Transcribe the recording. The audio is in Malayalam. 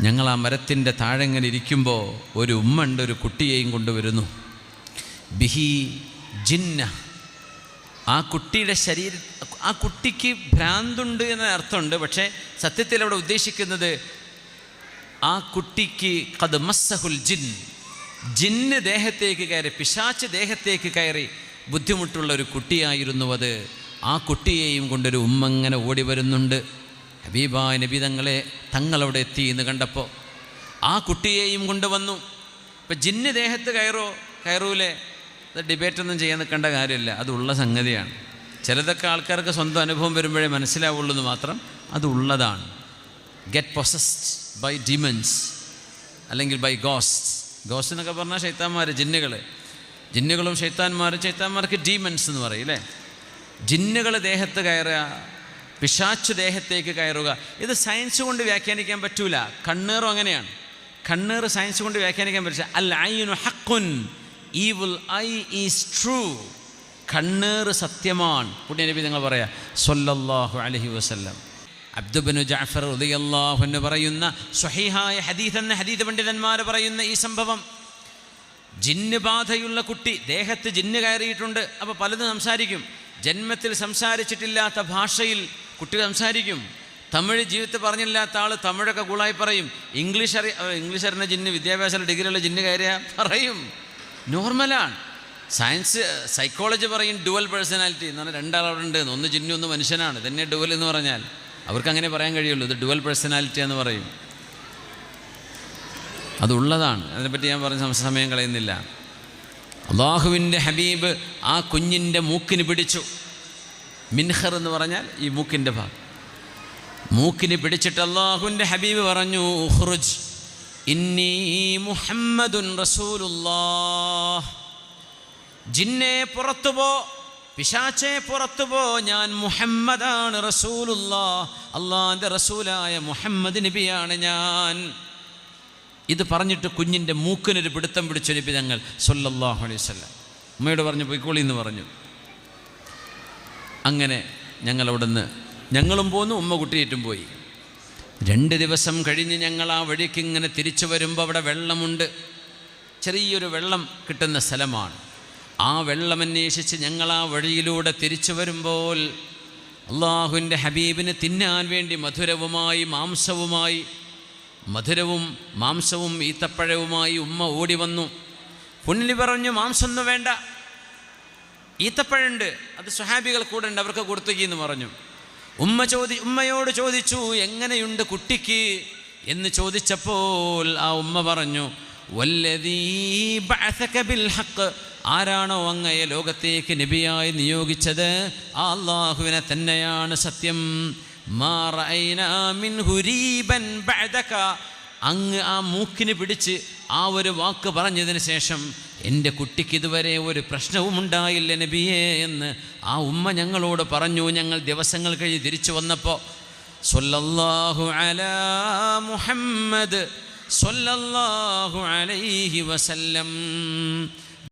ഞങ്ങൾ ആ മരത്തിൻ്റെ താഴെങ്ങനെ ഇരിക്കുമ്പോൾ ഒരു ഉമ്മ ഉണ്ട്, ഒരു കുട്ടിയെയും കൊണ്ടുവരുന്നു. ബിഹി ജിന്ന, ആ കുട്ടിയുടെ ആ കുട്ടിക്ക് ഭ്രാന്തുണ്ട് എന്ന അർത്ഥമുണ്ട്. പക്ഷേ സത്യത്തിൽ അവിടെ ഉദ്ദേശിക്കുന്നത് ആ കുട്ടിക്ക് ഖദ് മസ്സഹുൽ ജിന്ന് ദേഹത്തേക്ക് കയറി, പിശാച്ച് ദേഹത്തേക്ക് കയറി ബുദ്ധിമുട്ടുള്ള ഒരു കുട്ടിയായിരുന്നു അത്. ആ കുട്ടിയെയും കൊണ്ടൊരു ഉമ്മ ഇങ്ങനെ ഓടി വരുന്നുണ്ട്. ഹബീബായ നബി തങ്ങളവിടെ എത്തി എന്ന് കണ്ടപ്പോൾ ആ കുട്ടിയെയും കൊണ്ടുവന്നു. ഇപ്പം ജിന്ന് ദേഹത്ത് കയറൂലേ? അത് ഡിബേറ്റൊന്നും ചെയ്യാൻ നിൽക്കേണ്ട കാര്യമില്ല, അതുള്ള സംഗതിയാണ്. ചിലതൊക്കെ ആൾക്കാർക്ക് സ്വന്തം അനുഭവം വരുമ്പോഴേ മനസ്സിലാവുള്ളൂ എന്ന് മാത്രം, അതുള്ളതാണ്. ഗെറ്റ് പൊസസ്ഡ് ബൈ ഡിമൻസ് അല്ലെങ്കിൽ ബൈ ഗോസ്റ്റ് എന്നൊക്കെ പറഞ്ഞാൽ ശൈത്താന്മാർ, ജിന്നുകളും ശൈത്താന്മാർക്ക് ഡീമൻസ് എന്ന് പറയും അല്ലേ. ജിന്നുകൾ ദേഹത്ത് കയറുക, പിശാച്ച് ദേഹത്തേക്ക് കയറുക, ഇത് സയൻസ് കൊണ്ട് വ്യാഖ്യാനിക്കാൻ പറ്റൂല. കണ്ണേറും അങ്ങനെയാണ്. കണ്ണേറ് സയൻസ് കൊണ്ട് വ്യാഖ്യാനിക്കാൻ പറ്റില്ല. അൽ ഐനു ഹഖ്ഖുൻ, ഈവിൾ ഐ ഈസ് ട്രൂ. കണ്ണേറ് സത്യമാണ്. പുണ്യ നബി നിങ്ങൾ പറയാ സ്വല്ലല്ലാഹു അലൈഹി വസല്ലം. അബ്ദുബ്നു ജഅഫർ റളിയല്ലാഹു അൻഹു പറയുന്ന സ്വഹീഹായ ഹദീസ് എന്ന ഹദീസ് പണ്ഡിതന്മാർ പറയുന്ന ഈ സംഭവം, ജിന്ന് ബാധയുള്ള കുട്ടി, ദേഹത്ത് ജിന്ന് കയറിയിട്ടുണ്ട്. അപ്പോൾ പലതും സംസാരിക്കും. ജന്മത്തിൽ സംസാരിച്ചിട്ടില്ലാത്ത ഭാഷയിൽ കുട്ടി സംസാരിക്കും. തമിഴ് ജീവിതത്തിൽ പറഞ്ഞില്ലാത്ത ആൾ തമിഴൊക്കെ കൂളായി പറയും. ഇംഗ്ലീഷ് അറിയുന്ന ജിന്ന്, വിദ്യാഭ്യാസ ഡിഗ്രിയുള്ള ജിന്ന് കയറിയാൽ പറയും. നോർമലാണ്. സൈക്കോളജി പറയും ഡുവൽ പേഴ്സണാലിറ്റി എന്ന് പറഞ്ഞാൽ രണ്ടാളവിടെ ഉണ്ട്, ഒന്ന് ജിന്നു ഒന്ന് മനുഷ്യനാണ്. തന്നെ ഡുവൽ എന്ന് പറഞ്ഞാൽ അവർക്ക് അങ്ങനെ പറയാൻ കഴിയുള്ളൂ. ഇത് ഡുവൽ പേഴ്സണാലിറ്റി എന്ന് പറയും. അതുള്ളതാണ്. അതിനെപ്പറ്റി ഞാൻ പറഞ്ഞ സമയം കളയുന്നില്ല. അള്ളാഹുവിൻ്റെ ഹബീബ് ആ കുഞ്ഞിൻ്റെ മൂക്കിന് പിടിച്ചു. മിൻഹർ എന്ന് പറഞ്ഞാൽ ഈ മൂക്കിൻ്റെ ഭാഗം. മൂക്കിന് പിടിച്ചിട്ട് അള്ളാഹുവിൻ്റെ ഹബീബ് പറഞ്ഞു, ഉഖ്റുജ് ഇന്നി മുഹമ്മദുൻ റസൂലുള്ളാഹ്. ജിന്നെ പുറത്തുപോ, പിശാചേ പുറത്തുപോ, ഞാൻ മുഹമ്മദാണ്, റസൂലുള്ളാഹ്, അള്ളാഹിൻ്റെ റസൂലായ മുഹമ്മദ് നബിയാണ് ഞാൻ. ഇത് പറഞ്ഞിട്ട് കുഞ്ഞിൻ്റെ മൂക്കിനൊരു പിടുത്തം പിടിച്ചു നബി തങ്ങൾ സല്ലല്ലാഹു അലൈഹി വസല്ലം. ഉമ്മയോട് പറഞ്ഞു പോയിക്കോളി എന്ന് പറഞ്ഞു. അങ്ങനെ ഞങ്ങളും പോന്നു, ഉമ്മ കുട്ടിയേറ്റും പോയി. 2 ദിവസം കഴിഞ്ഞ് ഞങ്ങൾ ആ വഴിക്ക് ഇങ്ങനെ തിരിച്ചു വരുമ്പോൾ അവിടെ വെള്ളമുണ്ട്. ചെറിയൊരു വെള്ളം കിട്ടുന്ന സ്ഥലമാണ്. ആ വെള്ളം അന്വേഷിച്ച് ഞങ്ങൾ ആ വഴിയിലൂടെ തിരിച്ചു വരുമ്പോൾ അള്ളാഹുവിൻ്റെ ഹബീബിന് തിന്നാൻ വേണ്ടി മധുരവും മാംസവും ഈത്തപ്പഴവുമായി ഉമ്മ ഓടി വന്നു. പുണ്യനബി പറഞ്ഞു, മാംസമൊന്നും വേണ്ട, ഈത്തപ്പഴുണ്ട്, അത് സ്വഹാബികൾ കൂടെ ഉണ്ട്, അവർക്ക് കൊടുത്തുകയെന്ന് പറഞ്ഞു. ഉമ്മയോട് ചോദിച്ചു, എങ്ങനെയുണ്ട് കുട്ടിക്ക് എന്ന് ചോദിച്ചപ്പോൾ ആ ഉമ്മ പറഞ്ഞു, വല്ലദീ ബഅസക ബിൽ ഹഖ്, ആരാണോ അങ്ങയെ ലോകത്തേക്ക് നബിയായി നിയോഗിച്ചത് ആ അല്ലാഹുവിനെ തന്നെയാണ് സത്യം. മാ റഅയ്നാ മിൻഹു രീബൻ ബഅദക, അങ്ങ് ആ മൂക്കിന് പിടിച്ച് ആ ഒരു വാക്ക് പറഞ്ഞതിന് ശേഷം എൻ്റെ കുട്ടിക്ക് ഇതുവരെ ഒരു പ്രശ്നവും ഉണ്ടായില്ല നബിയേ എന്ന് ആ ഉമ്മ ഞങ്ങളോട് പറഞ്ഞു. ഞങ്ങൾ ദിവസങ്ങൾ കഴിഞ്ഞ് തിരിച്ചു വന്നപ്പോൾ സ്വല്ലല്ലാഹു അലാ മുഹമ്മദ് സ്വല്ലല്ലാഹു അലൈഹി വസല്ലം